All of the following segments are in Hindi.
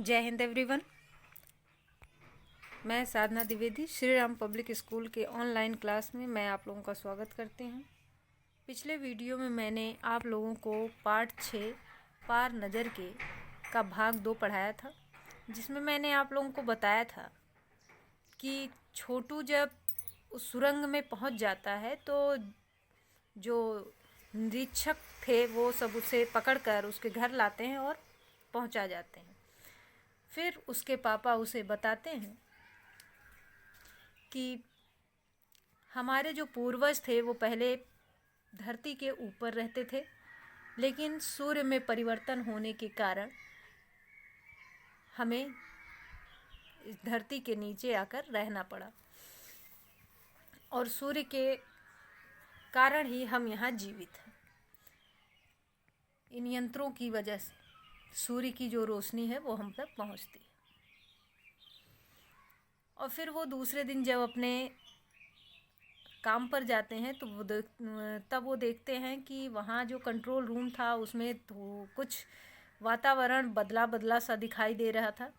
जय हिंद एवरीवन। मैं साधना द्विवेदी श्री राम पब्लिक स्कूल के ऑनलाइन क्लास में मैं आप लोगों का स्वागत करती हूं। पिछले वीडियो में मैंने आप लोगों को पार्ट 6 पार नज़र के का भाग 2 पढ़ाया था, जिसमें मैंने आप लोगों को बताया था कि छोटू जब उस सुरंग में पहुंच जाता है तो जो निरीक्षक थे वो सब उसे पकड़कर उसके घर लाते हैं और पहुंचा जाते हैं। फिर उसके पापा उसे बताते हैं कि हमारे जो पूर्वज थे वो पहले धरती के ऊपर रहते थे, लेकिन सूर्य में परिवर्तन होने के कारण हमें इस धरती के नीचे आकर रहना पड़ा और सूर्य के कारण ही हम यहाँ जीवित हैं। इन यंत्रों की वजह से सूर्य की जो रोशनी है वो हम तक पहुँचती है। और फिर वो दूसरे दिन जब अपने काम पर जाते हैं तो तब वो देखते हैं कि वहाँ जो कंट्रोल रूम था उसमें तो कुछ वातावरण बदला बदला सा दिखाई दे रहा था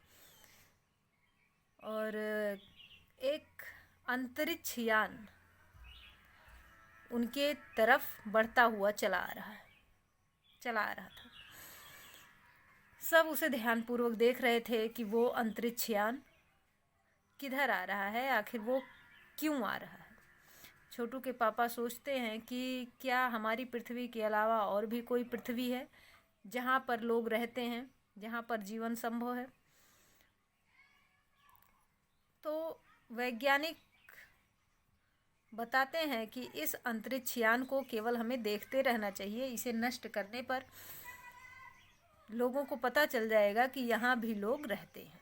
और एक अंतरिक्ष यान उनके तरफ बढ़ता हुआ चला आ रहा था। सब उसे ध्यानपूर्वक देख रहे थे कि वो अंतरिक्ष यान किधर आ रहा है, आखिर वो क्यों आ रहा है। छोटू के पापा सोचते हैं कि क्या हमारी पृथ्वी के अलावा और भी कोई पृथ्वी है जहाँ पर लोग रहते हैं, जहाँ पर जीवन संभव है। तो वैज्ञानिक बताते हैं कि इस अंतरिक्ष यान को केवल हमें देखते रहना चाहिए, इसे नष्ट करने पर लोगों को पता चल जाएगा कि यहाँ भी लोग रहते हैं।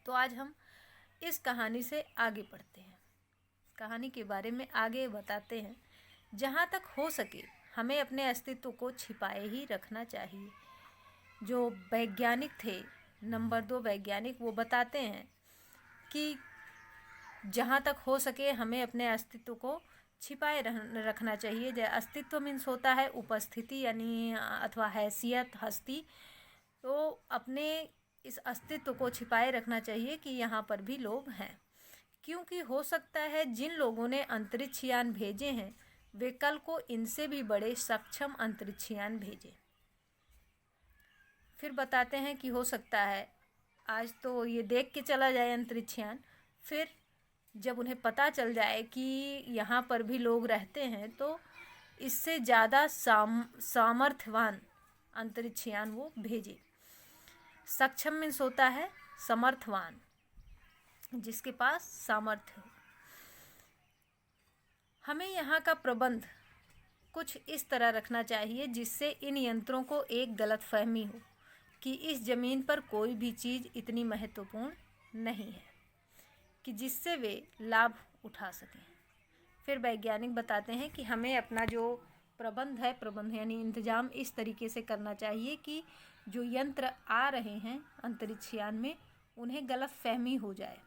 तो आज हम इस कहानी से आगे बढ़ते हैं, कहानी के बारे में आगे बताते हैं। जहाँ तक हो सके हमें अपने अस्तित्व को छिपाए ही रखना चाहिए। जो वैज्ञानिक थे, नंबर 2 वैज्ञानिक, वो बताते हैं कि जहाँ तक हो सके हमें अपने अस्तित्व को छिपाए रखना चाहिए। जैसे अस्तित्व मीन्स होता है उपस्थिति यानी अथवा हैसियत, हस्ती। तो अपने इस अस्तित्व को छिपाए रखना चाहिए कि यहाँ पर भी लोग हैं, क्योंकि हो सकता है जिन लोगों ने अंतरिक्ष यान भेजे हैं वे कल को इनसे भी बड़े सक्षम अंतरिक्ष यान भेजें। फिर बताते हैं कि हो सकता है आज तो ये देख के चला जाए अंतरिक्ष यान, फिर जब उन्हें पता चल जाए कि यहाँ पर भी लोग रहते हैं तो इससे ज़्यादा सामर्थ्यवान अंतरिक्ष यान वो भेजे। सक्षम मीन्स होता है समर्थवान, जिसके पास सामर्थ्य हो। हमें यहाँ का प्रबंध कुछ इस तरह रखना चाहिए जिससे इन यंत्रों को एक गलतफहमी हो कि इस ज़मीन पर कोई भी चीज़ इतनी महत्वपूर्ण नहीं है कि जिससे वे लाभ उठा सकें। फिर वैज्ञानिक बताते हैं कि हमें अपना जो प्रबंध यानी इंतज़ाम इस तरीके से करना चाहिए कि जो यंत्र आ रहे हैं अंतरिक्ष यान में उन्हें गलतफहमी हो जाए।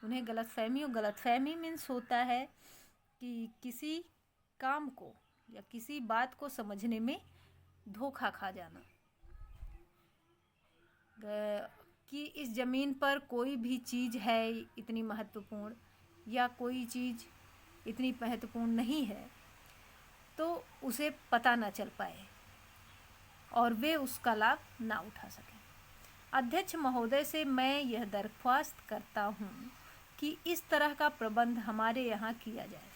गलतफहमी मीन्स होता है कि किसी काम को या किसी बात को समझने में धोखा खा जाना, कि इस ज़मीन पर कोई भी चीज़ है इतनी महत्वपूर्ण या कोई चीज़ इतनी महत्वपूर्ण नहीं है, तो उसे पता ना चल पाए और वे उसका लाभ ना उठा सकें। अध्यक्ष महोदय से मैं यह दरख्वास्त करता हूँ कि इस तरह का प्रबंध हमारे यहाँ किया जाए।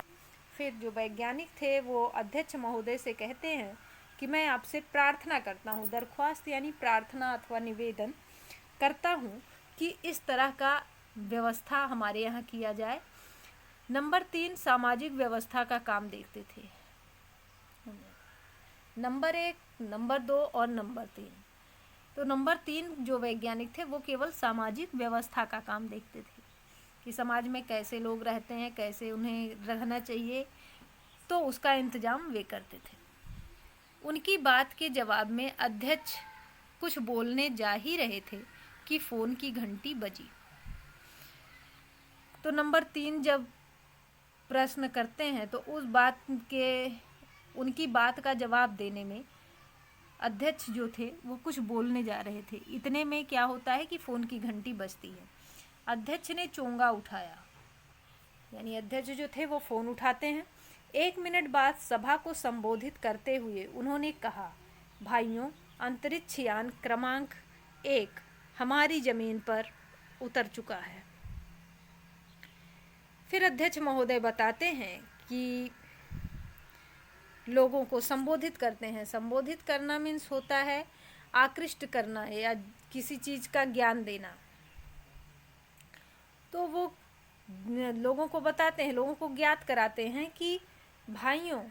फिर जो वैज्ञानिक थे वो अध्यक्ष महोदय से कहते हैं कि मैं आपसे प्रार्थना करता हूँ, दरख्वास्त यानी प्रार्थना अथवा निवेदन करता हूँ कि इस तरह का व्यवस्था हमारे यहाँ किया जाए। नंबर 3 सामाजिक व्यवस्था का काम देखते थे। नंबर 1, नंबर 2 और नंबर 3। तो नंबर 3 जो वैज्ञानिक थे वो केवल सामाजिक व्यवस्था का काम देखते थे कि समाज में कैसे लोग रहते हैं, कैसे उन्हें रहना चाहिए, तो उसका इंतजाम वे करते थे। उनकी बात के जवाब में अध्यक्ष कुछ बोलने जा ही रहे थे कि फ़ोन की घंटी बजी। तो नंबर 3 जब प्रश्न करते हैं तो उनकी बात का जवाब देने में अध्यक्ष जो थे वो कुछ बोलने जा रहे थे। इतने में क्या होता है कि फ़ोन की घंटी बजती है। अध्यक्ष ने चोंगा उठाया, यानी अध्यक्ष जो थे वो फ़ोन उठाते हैं। 1 मिनट बाद सभा को संबोधित करते हुए उन्होंने कहा, भाइयों, अंतरिक्ष यान क्रमांक 1 हमारी ज़मीन पर उतर चुका है। फिर अध्यक्ष महोदय बताते हैं कि लोगों को संबोधित करते हैं। संबोधित करना मीन्स होता है आकृष्ट करना है या किसी चीज़ का ज्ञान देना। तो वो लोगों को बताते हैं, लोगों को ज्ञात कराते हैं कि भाइयों,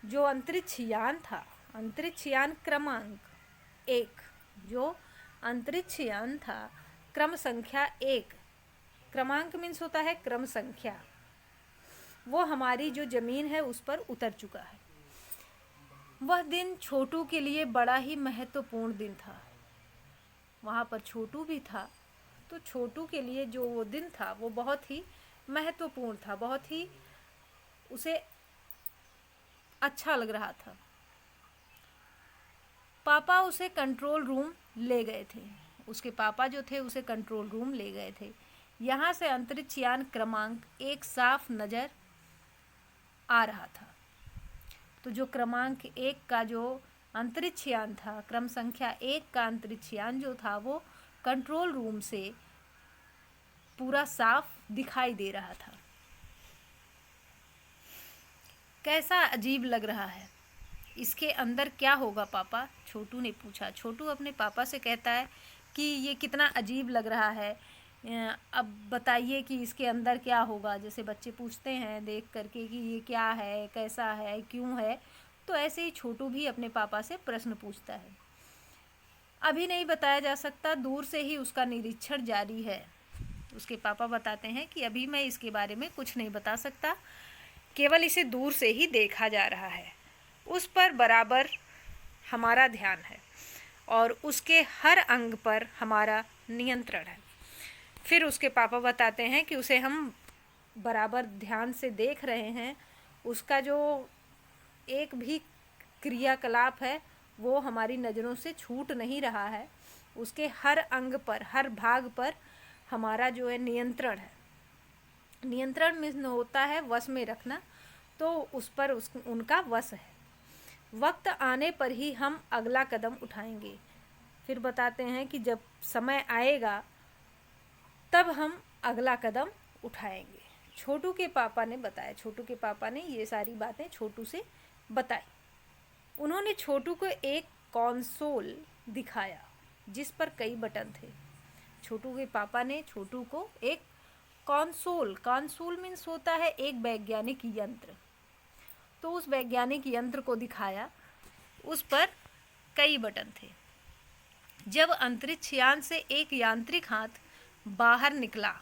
जो अंतरिक्ष यान था, अंतरिक्ष यान क्रमांक 1, जो अंतरिक्ष यान था क्रम संख्या 1, क्रमांक मीन्स होता है क्रम संख्या, वो हमारी जो ज़मीन है उस पर उतर चुका है। वह दिन छोटू के लिए बड़ा ही महत्वपूर्ण दिन था। वहाँ पर छोटू भी था, तो छोटू के लिए जो वो दिन था वो बहुत ही महत्वपूर्ण था, बहुत ही उसे अच्छा लग रहा था। पापा उसे कंट्रोल रूम ले गए थे। उसके पापा जो थे उसे कंट्रोल रूम ले गए थे। यहाँ से अंतरिक्ष यान क्रमांक 1 साफ नज़र आ रहा था। तो जो क्रमांक 1 का जो अंतरिक्ष यान था, क्रम संख्या 1 का अंतरिक्ष यान जो था वो कंट्रोल रूम से पूरा साफ दिखाई दे रहा था। कैसा अजीब लग रहा है, इसके अंदर क्या होगा पापा? छोटू ने पूछा। छोटू अपने पापा से कहता है कि ये कितना अजीब लग रहा है, अब बताइए कि इसके अंदर क्या होगा। जैसे बच्चे पूछते हैं देख करके कि ये क्या है, कैसा है, क्यों है, तो ऐसे ही छोटू भी अपने पापा से प्रश्न पूछता है। अभी नहीं बताया जा सकता, दूर से ही उसका निरीक्षण जारी है। उसके पापा बताते हैं कि अभी मैं इसके बारे में कुछ नहीं बता सकता, केवल इसे दूर से ही देखा जा रहा है। उस पर बराबर हमारा ध्यान है और उसके हर अंग पर हमारा नियंत्रण है। फिर उसके पापा बताते हैं कि उसे हम बराबर ध्यान से देख रहे हैं, उसका जो एक भी क्रियाकलाप है वो हमारी नज़रों से छूट नहीं रहा है। उसके हर अंग पर, हर भाग पर हमारा जो है नियंत्रण है। नियंत्रण मीन्स होता है वश में रखना, तो उस पर उनका वश है। वक्त आने पर ही हम अगला कदम उठाएंगे। फिर बताते हैं कि जब समय आएगा तब हम अगला कदम उठाएंगे। छोटू के पापा ने बताया, छोटू के पापा ने ये सारी बातें छोटू से बताई। उन्होंने छोटू को एक कंसोल दिखाया जिस पर कई बटन थे। छोटू के पापा ने छोटू को एक कंसोल मीन्स होता है एक वैज्ञानिक यंत्र, तो उस वैज्ञानिक यंत्र को दिखाया। उस पर कई बटन थे। जब अंतरिक्ष यान से एक यांत्रिक हाथ बाहर निकला,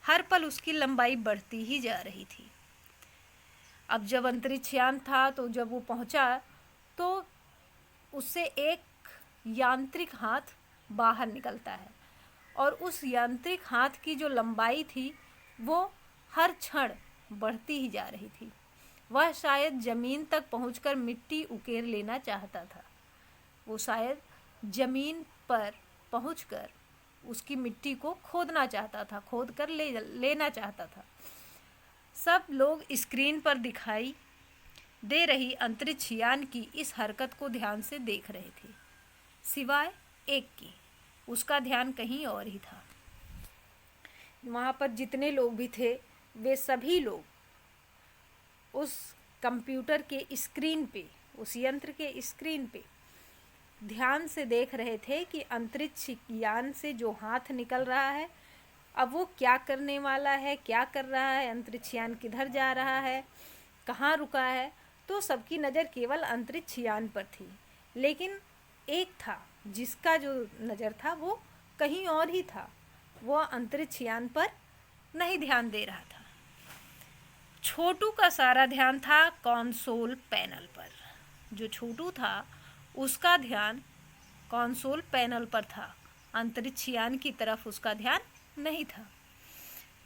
हर पल उसकी लंबाई बढ़ती ही जा रही थी। अब जब अंतरिक्ष यान था तो जब वो पहुंचा तो उससे एक यांत्रिक हाथ बाहर निकलता है और उस यांत्रिक हाथ की जो लंबाई थी वो हर क्षण बढ़ती ही जा रही थी। वह शायद ज़मीन तक पहुंचकर मिट्टी उकेर लेना चाहता था। वो शायद ज़मीन पर पहुंचकर उसकी मिट्टी को खोदना चाहता था, खोद कर लेना चाहता था। सब लोग स्क्रीन पर दिखाई दे रही अंतरिक्ष यान की इस हरकत को ध्यान से देख रहे थे, सिवाय एक की। उसका ध्यान कहीं और ही था। वहाँ पर जितने लोग भी थे वे सभी लोग उस कंप्यूटर के स्क्रीन पे, उस यंत्र के स्क्रीन पे ध्यान से देख रहे थे कि अंतरिक्ष यान से जो हाथ निकल रहा है अब वो क्या करने वाला है, क्या कर रहा है, अंतरिक्ष यान किधर जा रहा है, कहाँ रुका है। तो सबकी नज़र केवल अंतरिक्ष यान पर थी, लेकिन एक था जिसका जो नज़र था वो कहीं और ही था। वो अंतरिक्ष यान पर नहीं ध्यान दे रहा था। छोटू का सारा ध्यान था कंसोल पैनल पर। जो छोटू था उसका ध्यान कंसोल पैनल पर था, अंतरिक्ष यान की तरफ उसका ध्यान नहीं था।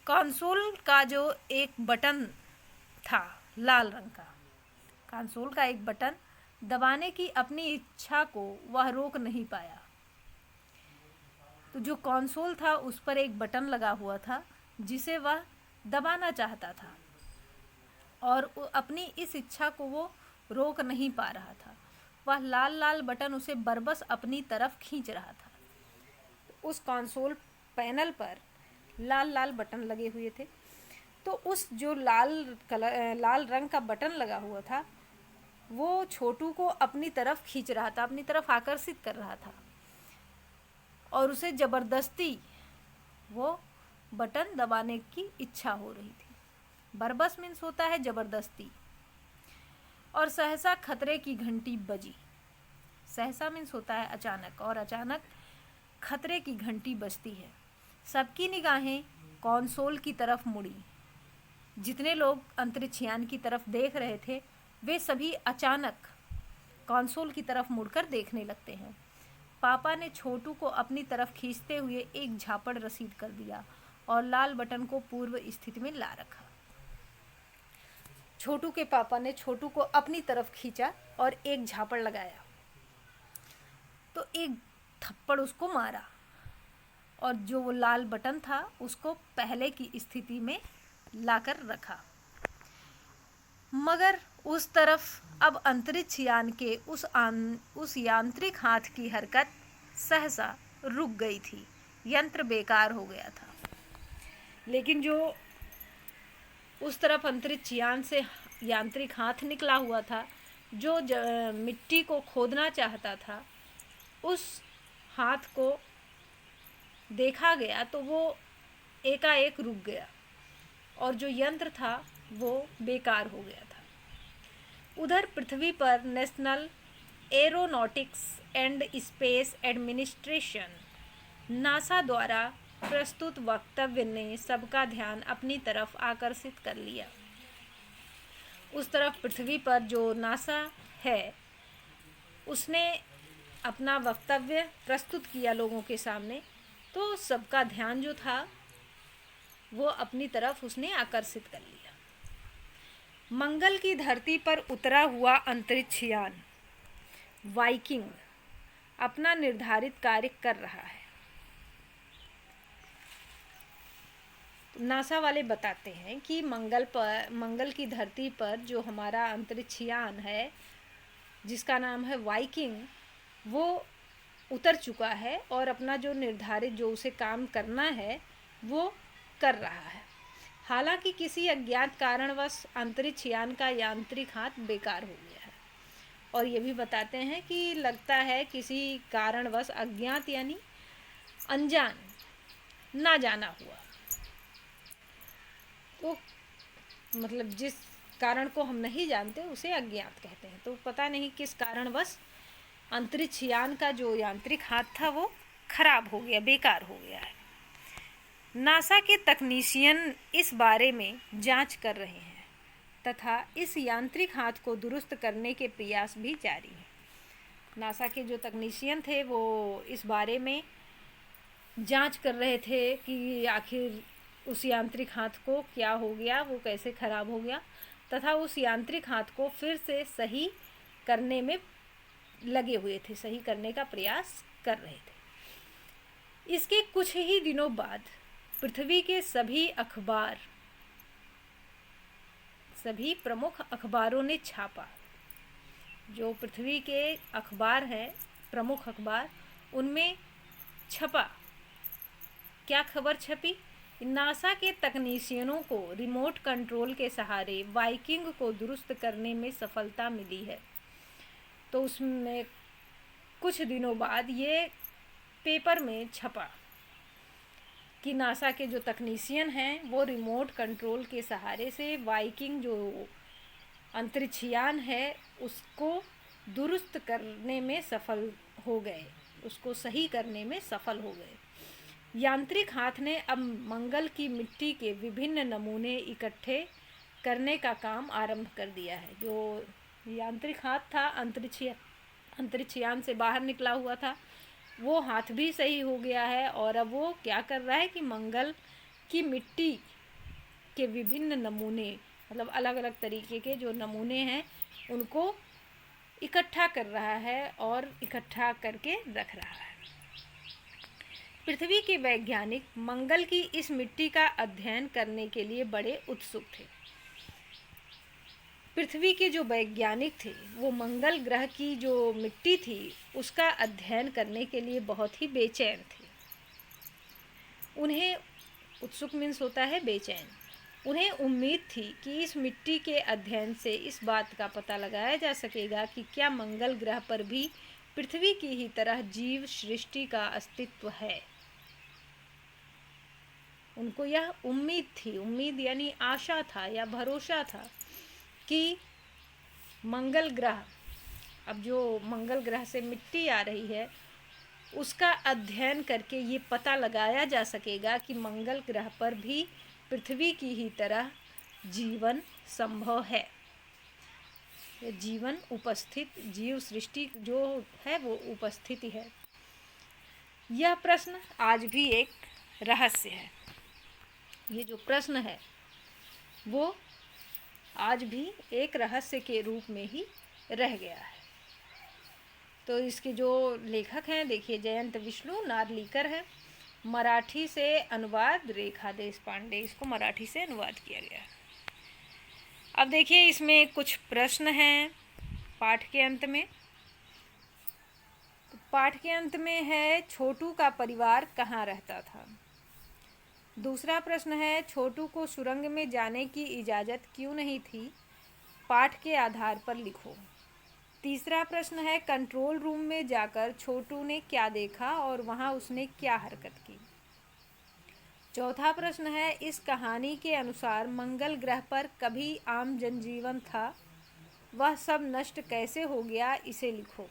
कंसोल का जो एक बटन था लाल रंग का, कंसोल का एक बटन दबाने की अपनी इच्छा को वह रोक नहीं पाया। तो जो कंसोल था उस पर एक बटन लगा हुआ था जिसे वह दबाना चाहता था और अपनी इस इच्छा को वो रोक नहीं पा रहा था। वह लाल लाल बटन उसे बरबस अपनी तरफ खींच रहा था। उस कंसोल पैनल पर लाल लाल बटन लगे हुए थे। तो उस जो लाल रंग का बटन लगा हुआ था वो छोटू को अपनी तरफ खींच रहा था, अपनी तरफ आकर्षित कर रहा था और उसे ज़बरदस्ती वो बटन दबाने की इच्छा हो रही थी। बरबस मीन्स होता है ज़बरदस्ती। और सहसा खतरे की घंटी बजी। सहसा मीन्स होता है अचानक, और अचानक खतरे की घंटी बजती है। सबकी निगाहें कंसोल की तरफ मुड़ी। जितने लोग अंतरिक्षयान की तरफ देख रहे थे वे सभी अचानक कंसोल की तरफ मुड़कर देखने लगते हैं। पापा ने छोटू को अपनी तरफ खींचते हुए एक झापड़ रसीद कर दिया और लाल बटन को पूर्व स्थिति में ला रखा। छोटू के पापा ने छोटू को अपनी तरफ खींचा और एक झापड़ लगाया तो एक थप्पड़ उसको मारा और जो वो लाल बटन था उसको पहले की स्थिति में लाकर रखा। मगर उस तरफ अब अंतरिक्ष यान के उस यांत्रिक हाथ की हरकत सहसा रुक गई थी। यंत्र बेकार हो गया था। लेकिन जो उस तरफ अंतरिक्ष यान से यांत्रिक हाथ निकला हुआ था जो मिट्टी को खोदना चाहता था, उस हाथ को देखा गया तो वो एकाएक रुक गया और जो यंत्र था वो बेकार हो गया था। उधर पृथ्वी पर national aeronautics and space administration NASA द्वारा प्रस्तुत वक्तव्य ने सबका ध्यान अपनी तरफ आकर्षित कर लिया। उस तरफ पृथ्वी पर जो नासा है उसने अपना वक्तव्य प्रस्तुत किया लोगों के सामने, तो सबका ध्यान जो था वो अपनी तरफ उसने आकर्षित कर लिया। मंगल की धरती पर उतरा हुआ अंतरिक्ष यान वाइकिंग अपना निर्धारित कार्य कर रहा है। नासा वाले बताते हैं कि मंगल की धरती पर जो हमारा अंतरिक्ष यान है जिसका नाम है वाइकिंग, वो उतर चुका है और अपना जो निर्धारित जो उसे काम करना है वो कर रहा है। हालांकि किसी अज्ञात कारणवश अंतरिक्ष यान का यांत्रिक हाथ बेकार हो गया है। और ये भी बताते हैं कि लगता है किसी कारणवश अज्ञात यानी अनजान ना जाना हुआ। तो मतलब जिस कारण को हम नहीं जानते उसे अज्ञात कहते हैं। तो पता नहीं किस कारणवश अंतरिक्ष यान का जो यांत्रिक हाथ था वो खराब हो गया, बेकार हो गया है। नासा के तकनीशियन इस बारे में जांच कर रहे हैं तथा इस यांत्रिक हाथ को दुरुस्त करने के प्रयास भी जारी हैं। नासा के जो तकनीशियन थे वो इस बारे में जांच कर रहे थे कि आखिर उस यांत्रिक हाथ को क्या हो गया, वो कैसे खराब हो गया, तथा उस यांत्रिक हाथ को फिर से सही करने में लगे हुए थे, सही करने का प्रयास कर रहे थे। इसके कुछ ही दिनों बाद पृथ्वी के सभी प्रमुख अखबारों ने छापा। जो पृथ्वी के अखबार हैं, प्रमुख अखबार, उनमें छपा। क्या खबर छपी? नासा के तकनीशियनों को रिमोट कंट्रोल के सहारे वाइकिंग को दुरुस्त करने में सफलता मिली है। तो उसमें कुछ दिनों बाद ये पेपर में छपा कि नासा के जो तकनीशियन हैं वो रिमोट कंट्रोल के सहारे से वाइकिंग जो अंतरिक्ष यान है उसको दुरुस्त करने में सफल हो गए, उसको सही करने में सफल हो गए। यांत्रिक हाथ ने अब मंगल की मिट्टी के विभिन्न नमूने इकट्ठे करने का काम आरंभ कर दिया है। जो यांत्रिक हाथ था अंतरिक्ष यान से बाहर निकला हुआ था, वो हाथ भी सही हो गया है और अब वो क्या कर रहा है कि मंगल की मिट्टी के विभिन्न नमूने, मतलब अलग अलग तरीके के जो नमूने हैं, उनको इकट्ठा कर रहा है और इकट्ठा करके रख रहा है। पृथ्वी के वैज्ञानिक मंगल की इस मिट्टी का अध्ययन करने के लिए बड़े उत्सुक थे। पृथ्वी के जो वैज्ञानिक थे वो मंगल ग्रह की जो मिट्टी थी उसका अध्ययन करने के लिए बहुत ही बेचैन थे। उन्हें उत्सुक मीन्स होता है बेचैन। उन्हें उम्मीद थी कि इस मिट्टी के अध्ययन से इस बात का पता लगाया जा सकेगा कि क्या मंगल ग्रह पर भी पृथ्वी की ही तरह जीव सृष्टि का अस्तित्व है। उनको यह उम्मीद थी, उम्मीद यानी आशा था या भरोसा था कि मंगल ग्रह, अब जो मंगल ग्रह से मिट्टी आ रही है उसका अध्ययन करके ये पता लगाया जा सकेगा कि मंगल ग्रह पर भी पृथ्वी की ही तरह जीवन संभव है, जीवन उपस्थित, जीव सृष्टि जो है वो उपस्थिति है। यह प्रश्न आज भी एक रहस्य है। ये जो प्रश्न है वो आज भी एक रहस्य के रूप में ही रह गया है। तो इसके जो लेखक हैं देखिए जयंत विष्णु नार्लिकर है, मराठी से अनुवाद रेखा देशपांडे, इसको मराठी से अनुवाद किया गया है। अब देखिए इसमें कुछ प्रश्न हैं पाठ के अंत में। तो पाठ के अंत में है छोटू का परिवार कहाँ रहता था। दूसरा प्रश्न है छोटू को सुरंग में जाने की इजाज़त क्यों नहीं थी, पाठ के आधार पर लिखो। तीसरा प्रश्न है कंट्रोल रूम में जाकर छोटू ने क्या देखा और वहां उसने क्या हरकत की। चौथा प्रश्न है इस कहानी के अनुसार मंगल ग्रह पर कभी आम जनजीवन था, वह सब नष्ट कैसे हो गया, इसे लिखो।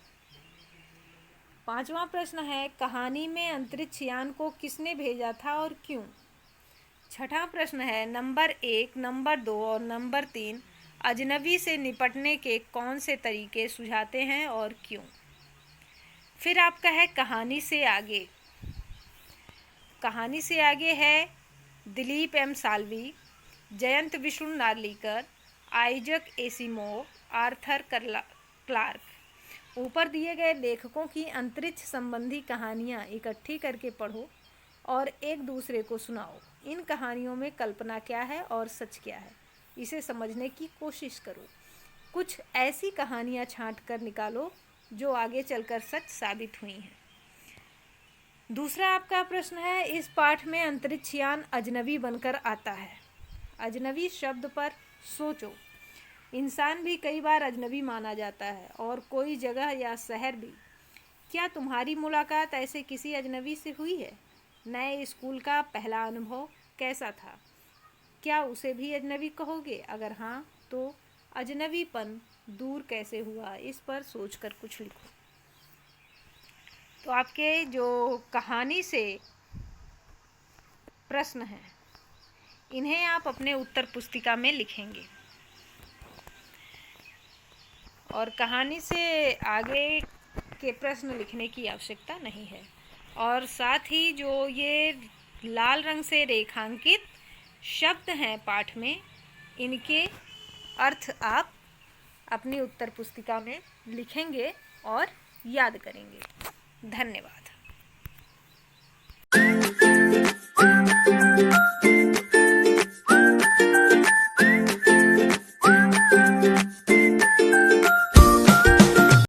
पांचवा प्रश्न है कहानी में अंतरिक्ष यान को किसने भेजा था और क्यों। छठा प्रश्न है नंबर 1, नंबर 2 और नंबर 3 अजनबी से निपटने के कौन से तरीके सुझाते हैं और क्यों। फिर आपका है कहानी से आगे। कहानी से आगे है Dilip M Salvi, Jayant Vishnu Narlikar, Isaac Asimov, Arthur Clarke. ऊपर दिए गए लेखकों की अंतरिक्ष संबंधी कहानियाँ इकट्ठी करके पढ़ो और एक दूसरे को सुनाओ। इन कहानियों में कल्पना क्या है और सच क्या है, इसे समझने की कोशिश करो। कुछ ऐसी कहानियाँ छांट कर निकालो जो आगे चलकर सच साबित हुई हैं। दूसरा आपका प्रश्न है इस पाठ में अंतरिक्ष यान अजनबी बनकर आता है। अजनबी शब्द पर सोचो। इंसान भी कई बार अजनबी माना जाता है और कोई जगह या शहर भी। क्या तुम्हारी मुलाकात ऐसे किसी अजनबी से हुई है। नए स्कूल का पहला अनुभव कैसा था, क्या उसे भी अजनबी कहोगे। अगर हाँ तो अजनबीपन दूर कैसे हुआ, इस पर सोचकर कुछ लिखो। तो आपके जो कहानी से प्रश्न हैं इन्हें आप अपने उत्तर पुस्तिका में लिखेंगे और कहानी से आगे के प्रश्न लिखने की आवश्यकता नहीं है। और साथ ही जो ये लाल रंग से रेखांकित शब्द हैं पाठ में, इनके अर्थ आप अपनी उत्तर पुस्तिका में लिखेंगे और याद करेंगे। धन्यवाद।